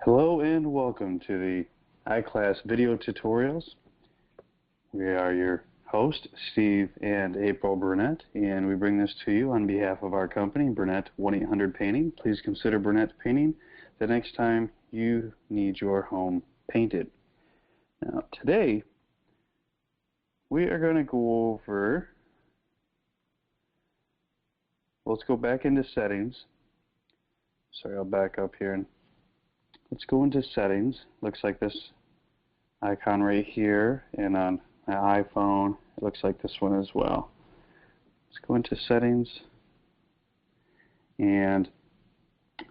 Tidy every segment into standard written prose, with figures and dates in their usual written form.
Hello and welcome to the iClass video tutorials. We are your hosts, Steve and April Burnett, and we bring this to you on behalf of our company, Burnett 1-800 Painting. Please consider Burnett Painting the next time you need your home painted. Now today we are going to go over, let's go back into settings. Sorry, I'll back up here and let's go into settings. Looks like this icon right here, and on my iPhone it looks like this one as well. Let's go into settings and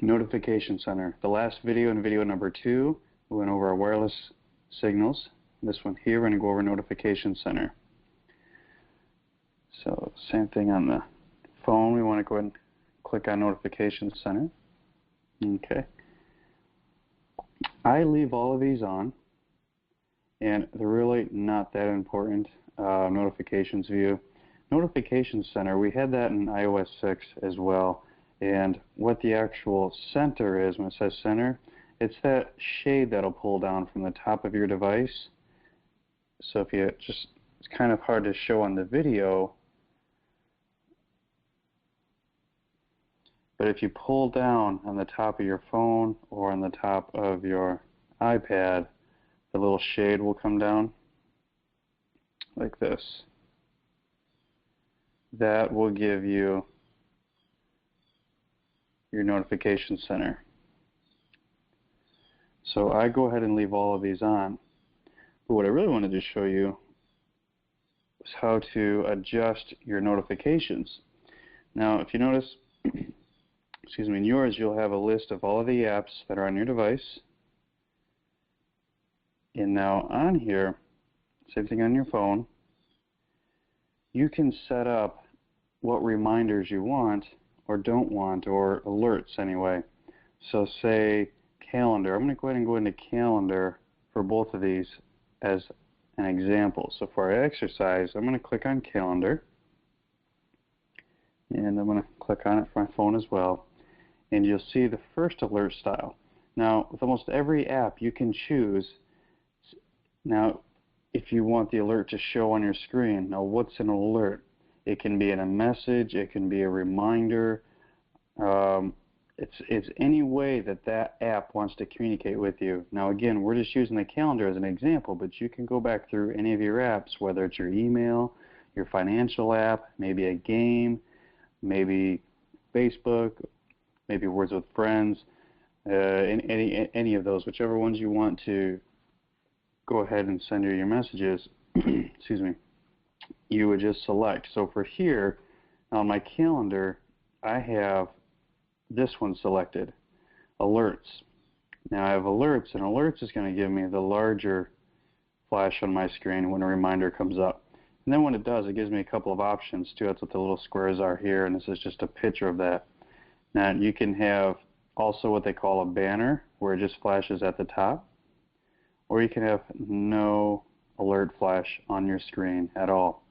notification center. The last video, in video number 2, we went over our wireless signals. This one here, we're going to go over notification center. So same thing on the phone. We want to go ahead and click on notification center. Okay. I leave all of these on, and they're really not that important. Notifications view. Notification center, we had that in iOS 6 as well, and what the actual center is, when it says center, it's that shade that'll pull down from the top of your device. So if you just, it's kind of hard to show on the video, but if you pull down on the top of your phone or on the top of your iPad, the little shade will come down like this. That will give you your notification center. So I go ahead and leave all of these on. But what I really wanted to show you is how to adjust your notifications. Now, if you notice, excuse me, in yours you'll have a list of all of the apps that are on your device. And now on here, same thing on your phone, you can set up what reminders you want or don't want, or alerts anyway. So say calendar. I'm going to go ahead and go into calendar for both of these as an example. So for our exercise, I'm going to click on calendar, and I'm going to click on it for my phone as well. And you'll see the first alert style. Now, with almost every app, you can choose. Now, if you want the alert to show on your screen, now what's an alert? It can be in a message, it can be a reminder. It's any way that that app wants to communicate with you. Now, again, we're just using the calendar as an example, but you can go back through any of your apps, whether it's your email, your financial app, maybe a game, maybe Facebook, maybe Words with Friends, any of those, whichever ones you want to go ahead and send your messages, excuse me, you would just select. So for here, on my calendar, I have this one selected, alerts. Now I have alerts, and alerts is going to give me the larger flash on my screen when a reminder comes up. And then when it does, it gives me a couple of options too. That's what the little squares are here, and this is just a picture of that. Now you can have also what they call a banner, where it just flashes at the top, or you can have no alert flash on your screen at all.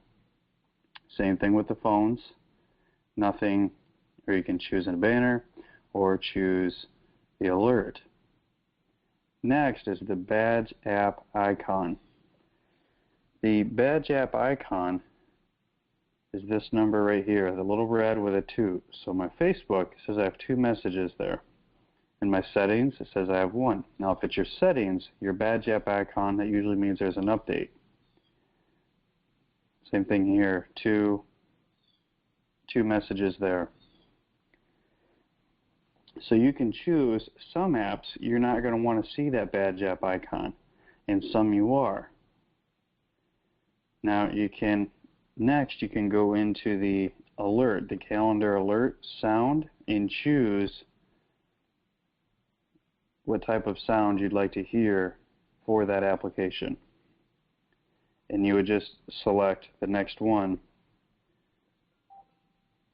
Same thing with the phones, nothing, or you can choose a banner or choose the alert. Next is the badge app icon. The badge app icon is this number right here, the little red with a 2. So my Facebook says I have 2 messages there. In my settings, it says I have 1. Now if it's your settings, your badge app icon, that usually means there's an update. Same thing here, two messages there. So you can choose some apps you're not going to want to see that badge app icon, and some you are. Now you can, next you can go into the alert, the calendar alert sound, and choose what type of sound you'd like to hear for that application. And you would just select the next one,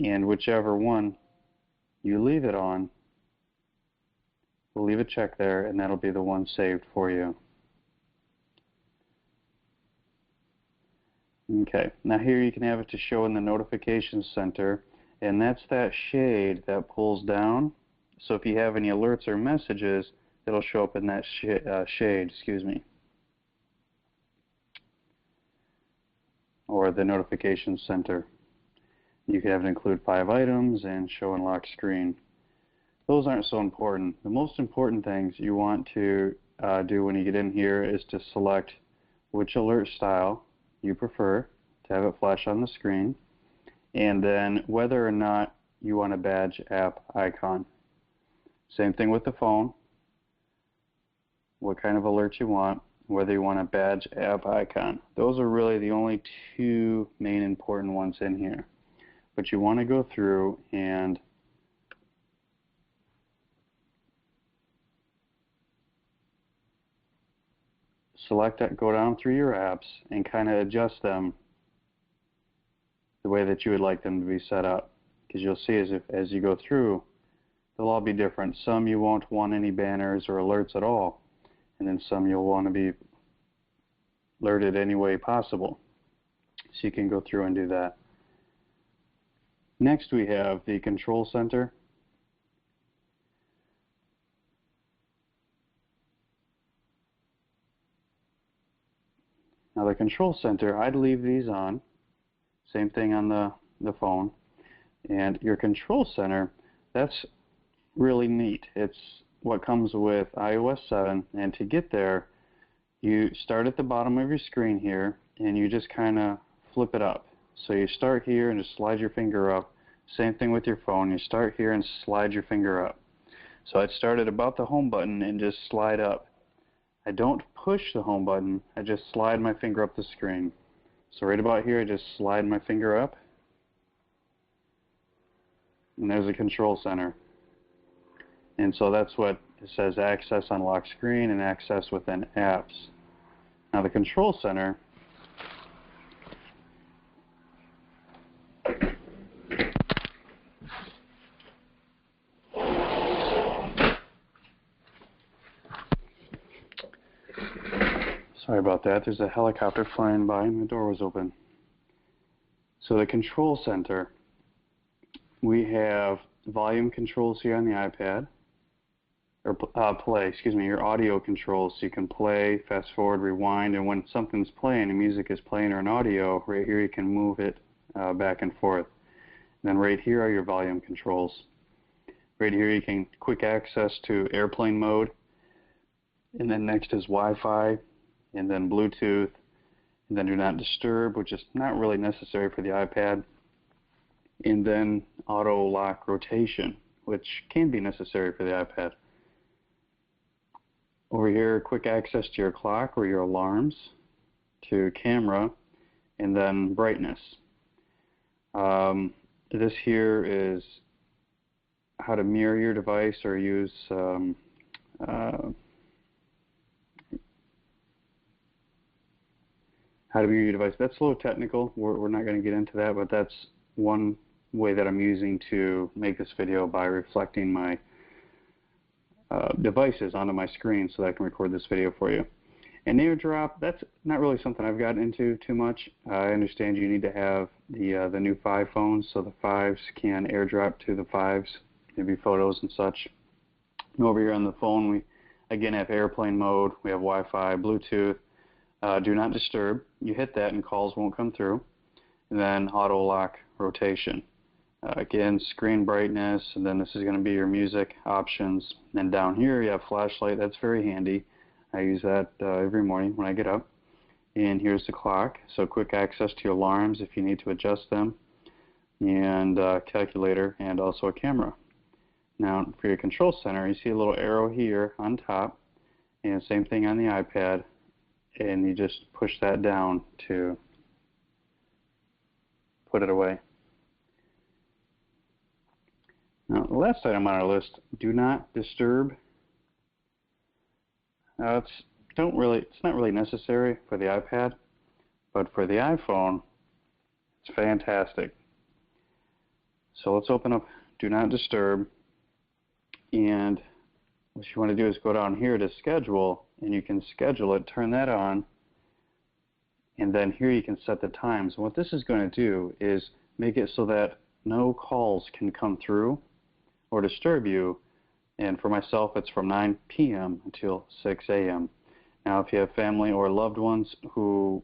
and whichever one you leave it on, we'll leave a check there, and that'll be the one saved for you. Okay, now here you can have it to show in the notification center, and that's that shade that pulls down. So if you have any alerts or messages, it'll show up in that shade, excuse me, or the notification center. You can have it include 5 items and show and lock screen. Those aren't so important. The most important things you want to do when you get in here is to select which alert style you prefer to have it flash on the screen, and then whether or not you want a badge app icon. Same thing with the phone, what kind of alert you want, whether you want a badge app icon. Those are really the only 2 main important ones in here. But you want to go through and select that, go down through your apps and kind of adjust them the way that you would like them to be set up. Because you'll see as you go through, they'll all be different. Some you won't want any banners or alerts at all, and then some you'll want to be alerted any way possible. So you can go through and do that. Next we have the control center. Now the control center, I'd leave these on. Same thing on the phone. And your control center, that's really neat. It's what comes with iOS 7, and to get there, you start at the bottom of your screen here, and you just kind of flip it up. So you start here and just slide your finger up. Same thing with your phone. You start here and slide your finger up. So I'd start at about the home button and just slide up. I don't push the home button, I just slide my finger up the screen. So right about here, I just slide my finger up, and there's a control center. And so that's what it says: access on lock screen and access within apps. Now the control center, sorry about that, there's a helicopter flying by and the door was open. So the control center, we have volume controls here on the iPad, or your audio controls, so you can play, fast forward, rewind, and when something's playing, and music is playing or an audio, right here you can move it back and forth. And then right here are your volume controls. Right here you can quick access to airplane mode, and then next is Wi-Fi, and then Bluetooth, and then do not disturb, which is not really necessary for the iPad, and then auto lock rotation, which can be necessary for the iPad. Over here, quick access to your clock or your alarms, to camera, and then brightness. This here is how to mirror your device or use how to mirror your device. That's a little technical. We're not going to get into that, but that's one way that I'm using to make this video, by reflecting my devices onto my screen so that I can record this video for you. And airdrop, that's not really something I've gotten into too much. I understand you need to have the new 5 phones, so the 5s can airdrop to the 5s, maybe photos and such. And over here on the phone, we again have airplane mode, we have Wi-Fi, Bluetooth, do not disturb. You hit that and calls won't come through. And then auto lock rotation. Again, screen brightness, and then this is going to be your music options. And down here you have flashlight. That's very handy. I use that every morning when I get up. And here's the clock, so quick access to your alarms if you need to adjust them, and calculator, and also a camera. Now for your control center, you see a little arrow here on top, and same thing on the iPad, and you just push that down to put it away. Now, the last item on our list, do not disturb. Now, it's not really necessary for the iPad, but for the iPhone, it's fantastic. So let's open up do not disturb, and what you want to do is go down here to schedule, and you can schedule it, turn that on, and then here you can set the times. And what this is going to do is make it so that no calls can come through or disturb you And for myself, it's from 9 p.m. until 6 a.m. Now, if you have family or loved ones who,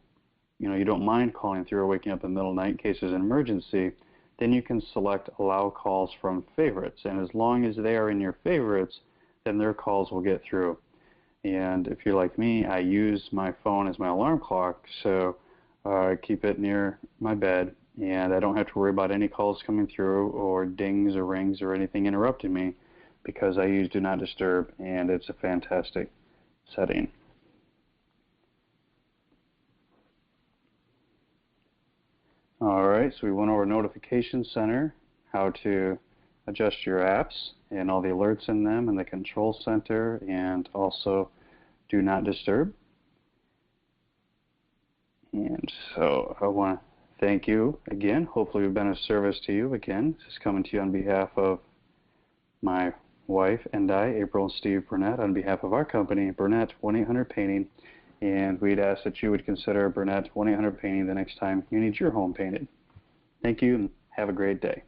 you don't mind calling through or waking up in the middle of the night in case there's an emergency, then you can select allow calls from favorites. And as long as they are in your favorites, then their calls will get through. And if you're like me, I use my phone as my alarm clock, so I keep it near my bed, and I don't have to worry about any calls coming through or dings or rings or anything interrupting me because I use Do Not Disturb, and it's a fantastic setting. All right, so we went over Notification Center, how to adjust your apps and all the alerts in them, and the Control Center, and also Do Not Disturb. And so I want to thank you again. Hopefully we've been of service to you again. This is coming to you on behalf of my wife and I, April and Steve Burnett, on behalf of our company, Burnett 1-800 Painting. And we'd ask that you would consider Burnett 1-800 Painting the next time you need your home painted. Thank you, and have a great day.